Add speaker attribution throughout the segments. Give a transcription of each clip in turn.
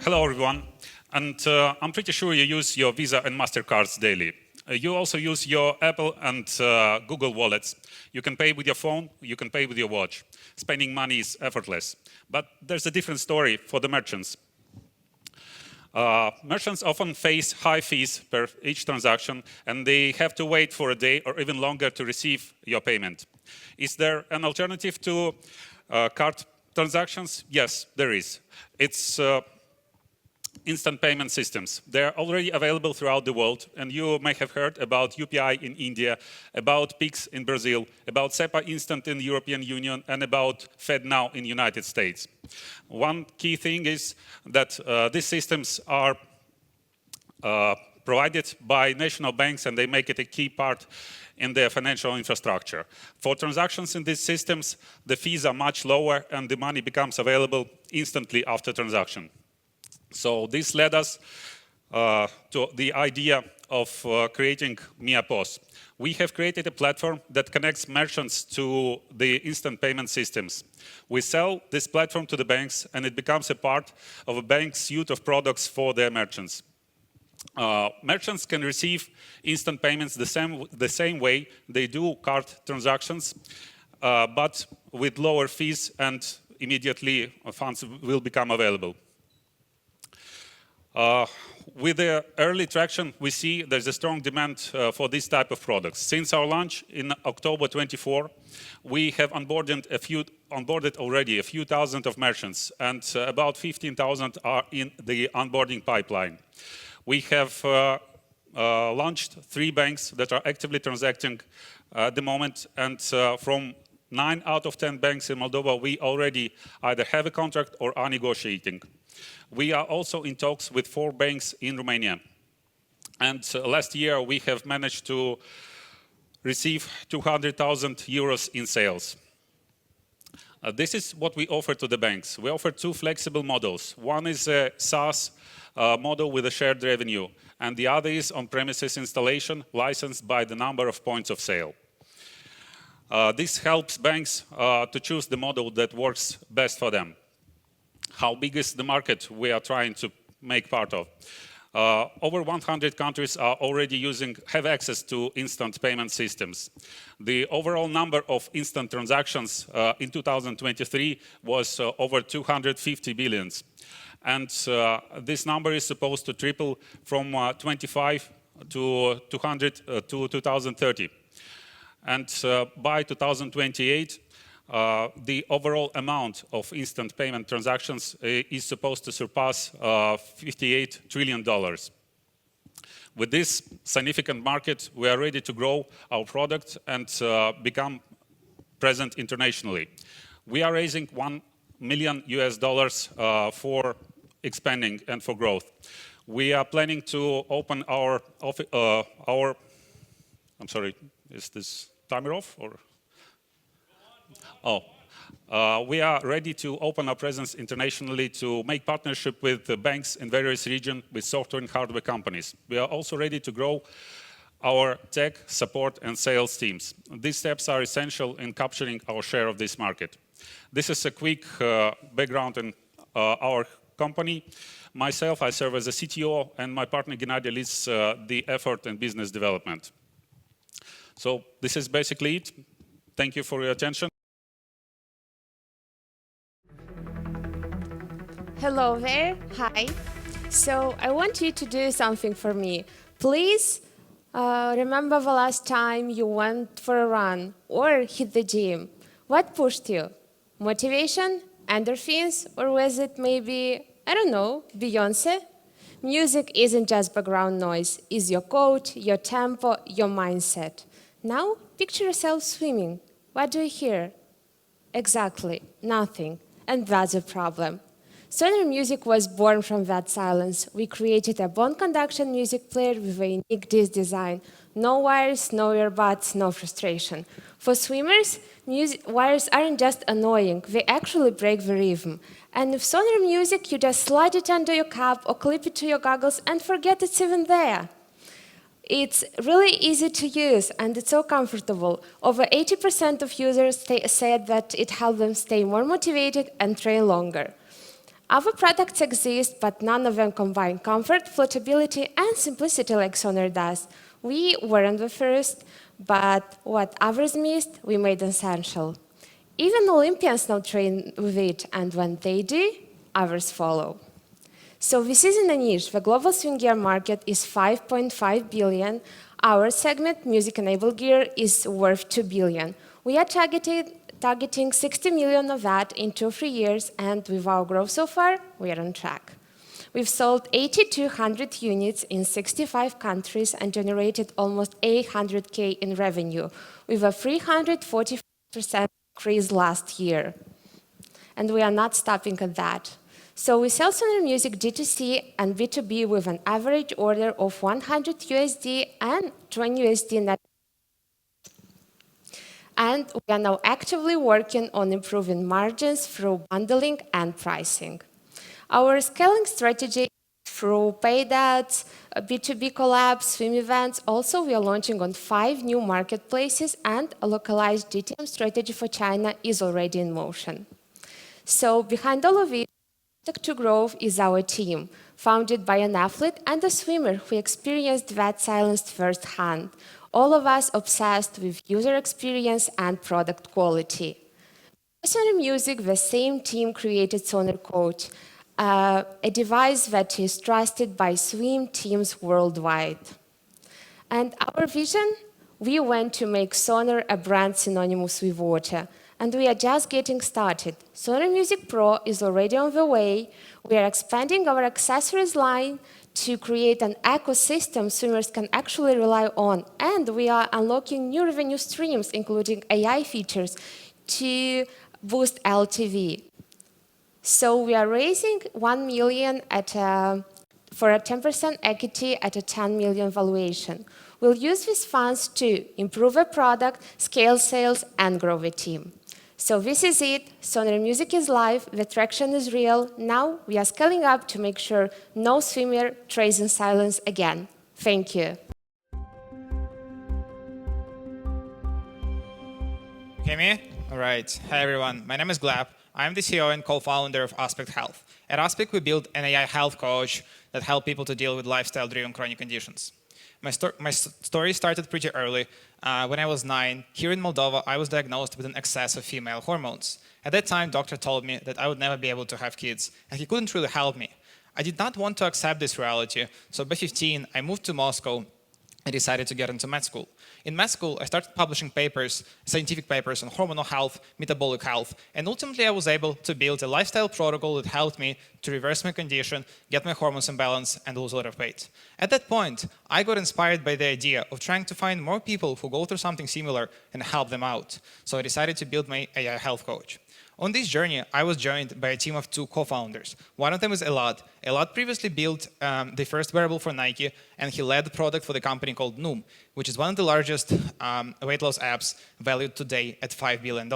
Speaker 1: Hello, everyone. And I'm pretty sure you use your Visa and MasterCards daily. You also use your Apple and Google wallets. You can pay with your phone, you can pay with your watch. Spending money is effortless. But there's a different story for the merchants. Merchants often face high fees per each transaction, and they have to wait for a day or even longer to receive your payment. Is there an alternative to card transactions? Yes, there is. It's instant payment systems. They're already available throughout the world, and you may have heard about UPI in India, about PIX in Brazil, about SEPA Instant in the European Union, and about FedNow in the United States. One key thing is that these systems are provided by national banks, and they make it a key part in their financial infrastructure. For transactions in these systems, the fees are much lower, and the money becomes available instantly after transaction. So this led us to the idea of creating MiaPOS. We have created a platform that connects merchants to the instant payment systems. We sell this platform to the banks, and it becomes a part of a bank's suite of products for their merchants. Merchants can receive instant payments the same way they do card transactions, but with lower fees, and immediately funds will become available. With the early traction, we see there's a strong demand for this type of products. Since our launch in October 24, we have onboarded already a few thousand of merchants, and about 15,000 are in the onboarding pipeline. We have launched 3 banks that are actively transacting at the moment, and from 9 out of 10 banks in Moldova, we already either have a contract or are negotiating. We are also in talks with 4 banks in Romania. And last year, we have managed to receive 200,000 euros in sales. This is what we offer to the banks. We offer 2 flexible models. One is a SaaS model with a shared revenue, and the other is on-premises installation licensed by the number of points of sale. This helps banks to choose the model that works best for them. How big is the market we are trying to make part of? Over 100 countries are already have access to instant payment systems. The overall number of instant transactions in 2023 was over 250 billion. And this number is supposed to triple from 25 to 200 to 2030. And by 2028, the overall amount of instant payment transactions is supposed to surpass $58 trillion. With this significant market, we are ready to grow our product and become present internationally. We are raising $1 million for expanding and for growth. We are planning to open I'm sorry, is this timer off or? We are ready to open our presence internationally to make partnership with the banks in various regions, with software and hardware companies. We are also ready to grow our tech, support, and sales teams. These steps are essential in capturing our share of this market. This is a quick background in our company. Myself, I serve as a CTO, and my partner Gennady leads the effort in business development. So this is basically it. Thank you for your attention.
Speaker 2: Hello there, hi. So I want you to do something for me. Please remember the last time you went for a run or hit the gym. What pushed you? Motivation, endorphins, or was it maybe, I don't know, Beyonce? Music isn't just background noise, it's your coach, your tempo, your mindset. Now picture yourself swimming. What do you hear? Exactly, nothing. And that's a problem. SONR Music was born from that silence. We created a bone conduction music player with a unique disc design. No wires, no earbuds, no frustration. For swimmers, wires aren't just annoying, they actually break the rhythm. And with SONR Music, you just slide it under your cap or clip it to your goggles and forget it's even there. It's really easy to use and it's so comfortable. Over 80% of users said that it helped them stay more motivated and train longer. Other products exist, but none of them combine comfort, floatability, and simplicity like SONR does. We weren't the first, but what others missed, we made essential. Even Olympians now train with it, and when they do, others follow. So this isn't a niche. The global swing gear market is 5.5 billion. Our segment, music-enabled gear, is worth 2 billion. We are targeting 60 million of that in 2-3 years, and with our growth so far, we are on track. We've sold 8,200 units in 65 countries and generated almost 800K in revenue, with a 340% increase last year. And we are not stopping at that. So we sell SONR Music D2C and B2B with an average order of 100 USD and 20 USD net. And we are now actively working on improving margins through bundling and pricing. Our scaling strategy through paid ads, B2B collabs, swim events. Also, we are launching on 5 new marketplaces, and a localized GTM strategy for China is already in motion. So behind all of it, to growth is our team, founded by an athlete and a swimmer who experienced that silence firsthand. All of us obsessed with user experience and product quality. SONR Music, the same team created SONR Coach, a device that is trusted by swim teams worldwide. And our vision? We want to make SONR a brand synonymous with water. And we are just getting started. SONR Music Pro is already on the way. We are expanding our accessories line to create an ecosystem swimmers can actually rely on. And we are unlocking new revenue streams, including AI features, to boost LTV. So we are raising 1 million for a 10% equity at a 10 million valuation. We'll use these funds to improve the product, scale sales, and grow the team. So this is it. SONR Music is live. The traction is real. Now we are scaling up to make sure no swimmer trains in silence again. Thank you.
Speaker 3: Hear me? All right. Hi, everyone. My name is Gleb. I'm the CEO and co-founder of Aspect Health. At Aspect, we built an AI health coach that helps people to deal with lifestyle-driven chronic conditions. My story started pretty early. When I was 9, here in Moldova, I was diagnosed with an excess of female hormones. At that time, doctor told me that I would never be able to have kids, and he couldn't really help me. I did not want to accept this reality, so by 15, I moved to Moscow and decided to get into med school. In med school, I started publishing papers, scientific papers on hormonal health, metabolic health, and ultimately I was able to build a lifestyle protocol that helped me to reverse my condition, get my hormones in balance, and lose a lot of weight. At that point, I got inspired by the idea of trying to find more people who go through something similar and help them out. So I decided to build my AI health coach. On this journey, I was joined by a team of 2 co-founders. One of them is Elad. Elad previously built the first wearable for Nike, and he led the product for the company called Noom, which is one of the largest weight loss apps valued today at $5 billion.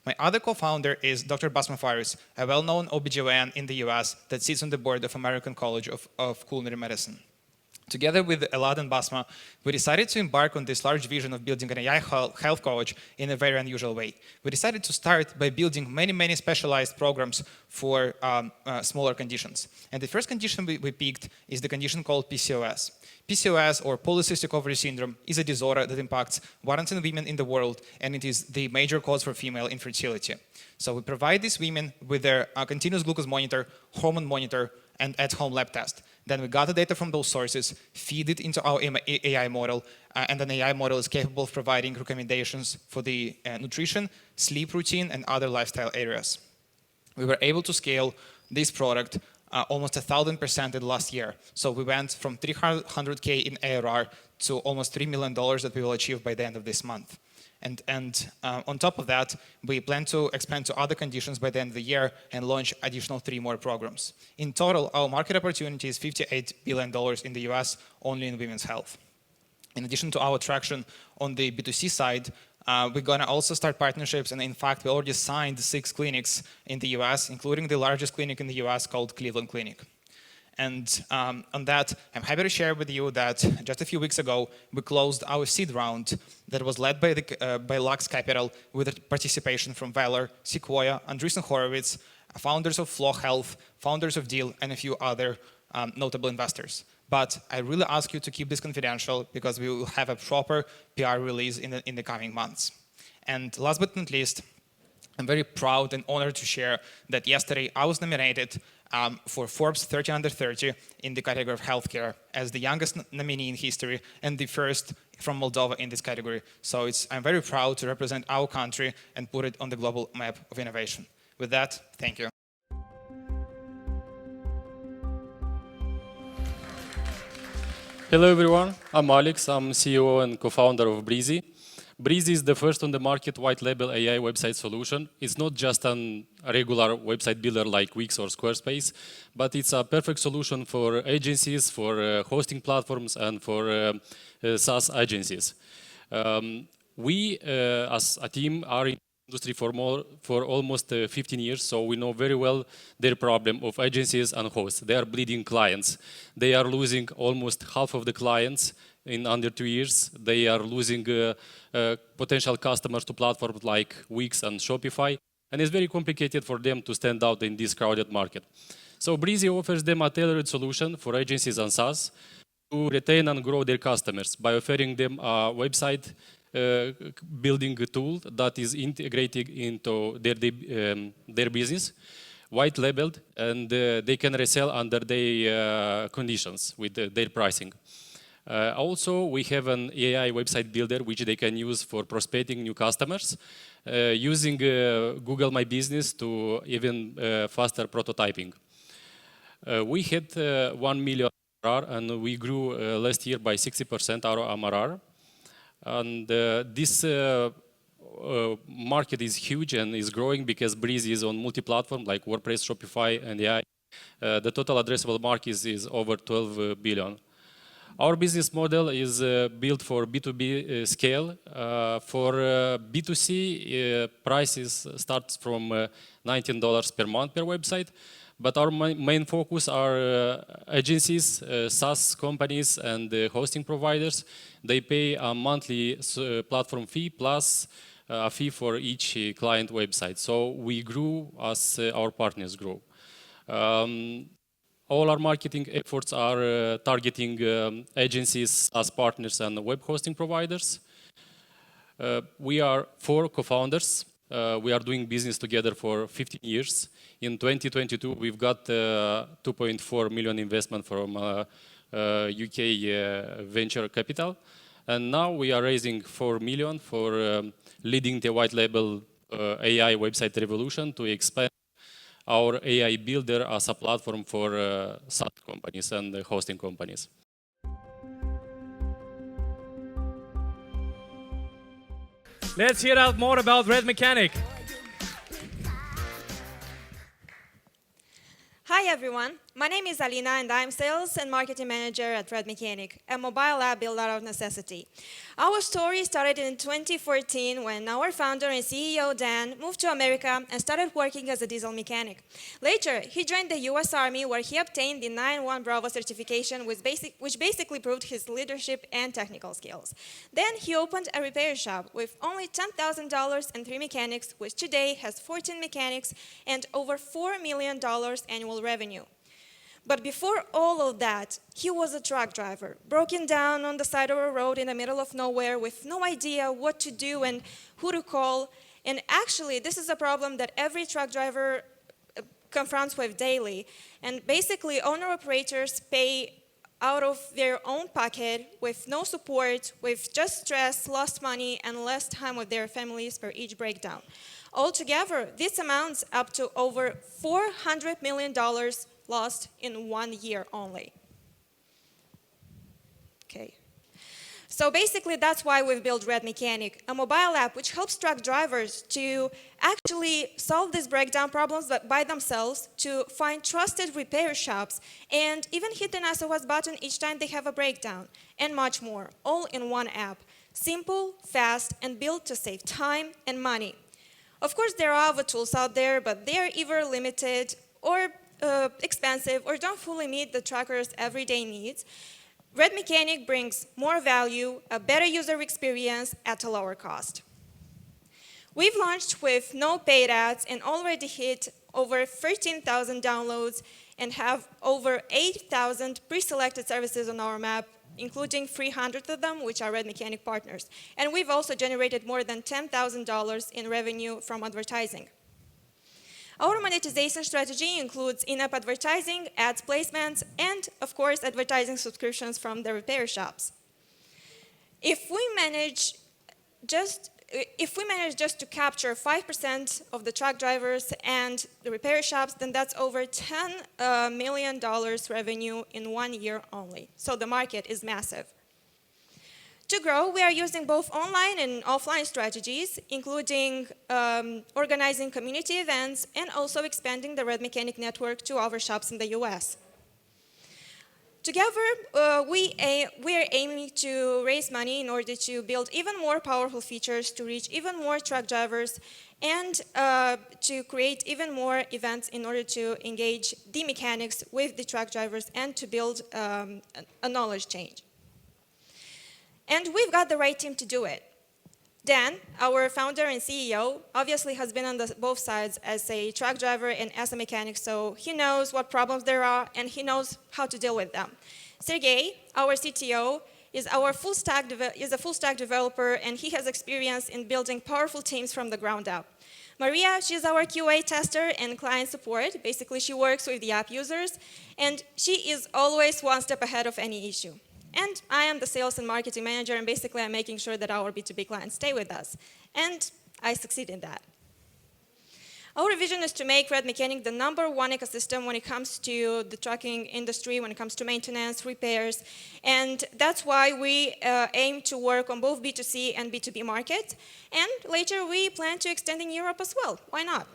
Speaker 3: My other co-founder is Dr. Basma Faris, a well-known OBGYN in the US that sits on the board of American College of Culinary Medicine. Together with Elad and Basma, we decided to embark on this large vision of building an AI health coach in a very unusual way. We decided to start by building many specialized programs for smaller conditions. And the first condition we picked is the condition called PCOS. PCOS, or polycystic ovary syndrome, is a disorder that impacts 1 in 10 women in the world, and it is the major cause for female infertility. So we provide these women with their continuous glucose monitor, hormone monitor, and at-home lab test. Then we got the data from those sources, feed it into our AI model, and an AI model is capable of providing recommendations for the nutrition, sleep routine, and other lifestyle areas. We were able to scale this product almost 1,000% in the last year. So we went from 300K in ARR to almost $3 million that we will achieve by the end of this month. And on top of that, we plan to expand to other conditions by the end of the year and launch additional 3 more programs. In total, our market opportunity is $58 billion in the US, only in women's health. In addition to our traction on the B2C side, we're going to also start partnerships, and in fact, we already signed 6 clinics in the US, including the largest clinic in the US called Cleveland Clinic. And on that, I'm happy to share with you that just a few weeks ago, we closed our seed round that was led by Lux Capital with participation from Valor, Sequoia, Andreessen Horowitz, founders of Flow Health, founders of Deal, and a few other notable investors. But I really ask you to keep this confidential because we will have a proper PR release in the coming months. And last but not least, I'm very proud and honored to share that yesterday I was nominated for Forbes 30 Under 30 in the category of healthcare as the youngest nominee in history and the first from Moldova in this category. So I'm very proud to represent our country and put it on the global map of innovation. With that, thank you.
Speaker 4: Hello everyone, I'm Alex, I'm CEO and co-founder of Breezy. Breezy is the first on the market white label AI website solution. It's not just a regular website builder like Wix or Squarespace, but it's a perfect solution for agencies, for hosting platforms, and for SaaS agencies. We, as a team, are in the industry for almost 15 years, so we know very well their problem of agencies and hosts. They are bleeding clients. They are losing almost half of the clients in under 2 years. They are losing potential customers to platforms like Wix and Shopify, and it's very complicated for them to stand out in this crowded market. So Breezy offers them a tailored solution for agencies and SaaS to retain and grow their customers by offering them a website building tool that is integrated into their business, white labeled, and they can resell under their conditions with their pricing. Also, we have an AI website builder which they can use for prospecting new customers, using Google My Business to even faster prototyping. We hit 1 million MRR and we grew last year by 60% our MRR. And this market is huge and is growing because Breezy is on multi-platform like WordPress, Shopify, and AI. The total addressable market is over 12 billion. Our business model is built for B2B scale. For B2C, prices start from $19 per month per website. But our main focus are agencies, SaaS companies, and hosting providers. They pay a monthly platform fee plus a fee for each client website. So we grew as our partners grow. All our marketing efforts are targeting agencies as partners and web hosting providers. We are 4 co-founders. We are doing business together for 15 years. In 2022, we've got 2.4 million investment from UK venture capital. And now we are raising 4 million for leading the white label AI website revolution to expand our AI builder as a platform for SaaS companies and hosting companies.
Speaker 5: Let's hear out more about Red Mechanic.
Speaker 6: Hi everyone, my name is Alina and I'm Sales and Marketing Manager at Red Mechanic, a mobile app built out of necessity. Our story started in 2014 when our founder and CEO Dan moved to America and started working as a diesel mechanic. Later, he joined the US Army where he obtained the 9-1 Bravo certification which basically proved his leadership and technical skills. Then he opened a repair shop with only $10,000 and 3 mechanics, which today has 14 mechanics and over $4 million annual revenue. But before all of that, he was a truck driver, broken down on the side of a road in the middle of nowhere with no idea what to do and who to call. And actually, this is a problem that every truck driver confronts with daily. And basically, owner-operators pay out of their own pocket with no support, with just stress, lost money, and less time with their families for each breakdown. Altogether, this amounts up to over $400 million lost in 1 year only. Okay. So basically, that's why we've built Red Mechanic, a mobile app which helps truck drivers to actually solve these breakdown problems by themselves, to find trusted repair shops, and even hit an SOS button each time they have a breakdown, and much more, all in one app. Simple, fast, and built to save time and money. Of course, there are other tools out there, but they are either limited or expensive or don't fully meet the trucker's everyday needs. Red Mechanic brings more value, a better user experience at a lower cost. We've launched with no paid ads and already hit over 13,000 downloads and have over 8,000 pre-selected services on our map, including 300 of them, which are Red Mechanic partners. And we've also generated more than $10,000 in revenue from advertising. Our monetization strategy includes in-app advertising, ads placements, and, of course, advertising subscriptions from the repair shops. If we manage just to capture 5% of the truck drivers and the repair shops, then that's over $10 million revenue in 1 year only. So the market is massive. To grow, we are using both online and offline strategies, including organizing community events and also expanding the Red Mechanic network to our shops in the US. Together, we are aiming to raise money in order to build even more powerful features to reach even more truck drivers and to create even more events in order to engage the mechanics with the truck drivers and to build a knowledge change. And we've got the right team to do it. Dan, our founder and CEO, obviously has been on both sides as a truck driver and as a mechanic, so he knows what problems there are and he knows how to deal with them. Sergey, our CTO, is a full stack developer, and he has experience in building powerful teams from the ground up. Maria, she's our QA tester and client support. Basically, she works with the app users, and she is always one step ahead of any issue. And I am the sales and marketing manager, and basically I'm making sure that our B2B clients stay with us. And I succeed in that. Our vision is to make Red Mechanic the #1 ecosystem when it comes to the trucking industry, when it comes to maintenance, repairs. And that's why we aim to work on both B2C and B2B markets. And later we plan to extend in Europe as well. Why not?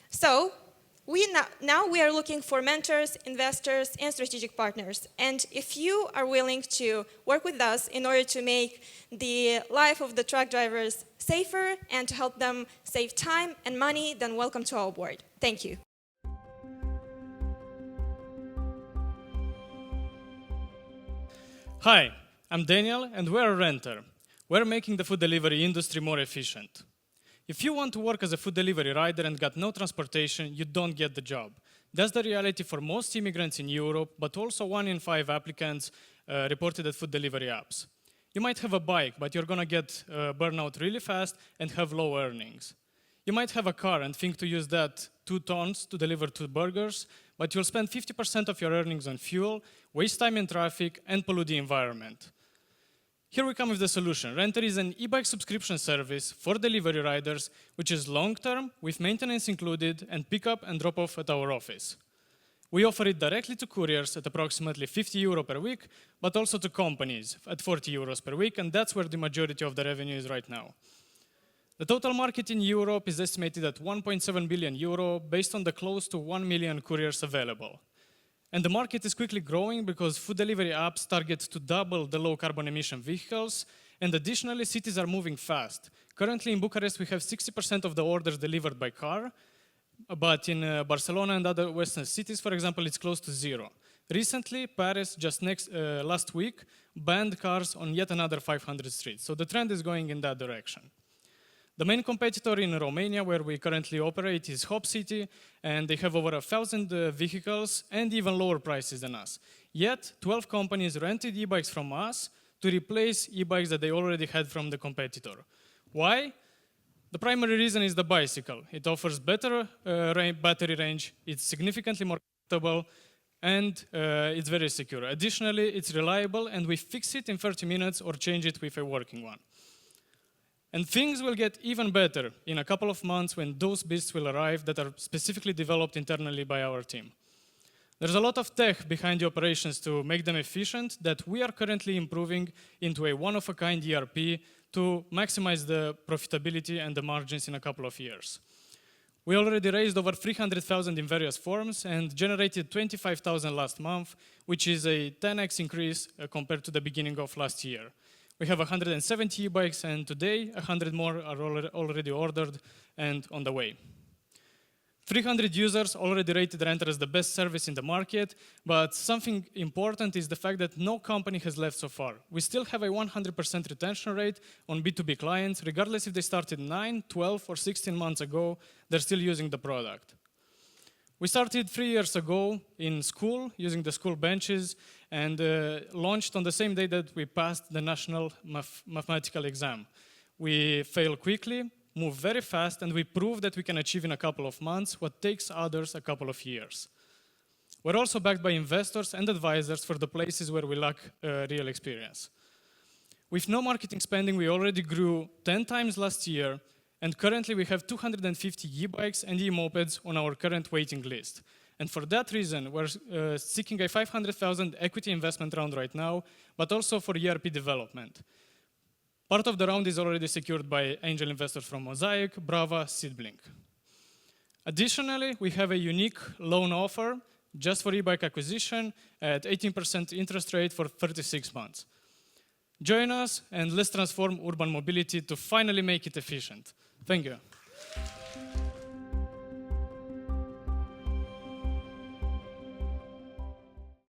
Speaker 6: So, now we are looking for mentors, investors, and strategic partners. And if you are willing to work with us in order to make the life of the truck drivers safer and to help them save time and money, then welcome to our board. Thank you.
Speaker 5: Hi, I'm Daniel, and we're a renter. We're making the food delivery industry more efficient. If you want to work as a food delivery rider and got no transportation, you don't get the job. That's the reality for most immigrants in Europe, but also 1 in 5 applicants reported at food delivery apps. You might have a bike, but you're gonna get burnout really fast and have low earnings. You might have a car and think to use that 2 tons to deliver 2 burgers, but you'll spend 50% of your earnings on fuel, waste time in traffic, and pollute the environment. Here we come with the solution. Renter is an e-bike subscription service for delivery riders, which is long-term, with maintenance included, and pick-up and drop-off at our office. We offer it directly to couriers at approximately €50 per week, but also to companies at €40 per week, and that's where the majority of the revenue is right now. The total market in Europe is estimated at €1.7 billion based on the close to 1 million couriers available. And the market is quickly growing because food delivery apps target to double the low carbon emission vehicles, and additionally, cities are moving fast. Currently in Bucharest, we have 60% of the orders delivered by car, but in Barcelona and other Western cities, for example, it's close to 0. Recently, Paris, just last week, banned cars on yet another 500 streets. So the trend is going in that direction. The main competitor in Romania, where we currently operate, is Hop City, and they have over 1,000 vehicles and even lower prices than us. Yet, 12 companies rented e-bikes from us to replace e-bikes that they already had from the competitor. Why? The primary reason is the bicycle. It offers better battery range, it's significantly more comfortable, and it's very secure. Additionally, it's reliable, and we fix it in 30 minutes or change it with a working one. And things will get even better in a couple of months when those beasts will arrive that are specifically developed internally by our team. There's a lot of tech behind the operations to make them efficient that we are currently improving into a one-of-a-kind ERP to maximize the profitability and the margins in a couple of years. We already raised over 300,000 in various forms and generated 25,000 last month, which is a 10x increase compared to the beginning of last year. We have 170 e-bikes, and today 100 more are already ordered and on the way. 300 users already rated Renter as the best service in the market, but something important is the fact that no company has left so far. We still have a 100% retention rate on B2B clients, regardless if they started 9, 12, or 16 months ago, they're still using the product. We started 3 years ago in school, using the school benches, and launched on the same day that we passed the national mathematical exam. We failed quickly, move very fast, and we prove that we can achieve in a couple of months what takes others a couple of years. We're also backed by investors and advisors for the places where we lack real experience. With no marketing spending, we already grew 10 times last year, and currently we have 250 e-bikes and e-mopeds on our current waiting list. And for that reason, we're seeking a 500,000 equity investment round right now, but also for ERP development. Part of the round is already secured by angel investors from Mosaic, Brava, Seedblink. Additionally, we have a unique loan offer just for e-bike acquisition at 18% interest rate for 36 months. Join us and let's transform urban mobility to finally make it efficient. Thank you.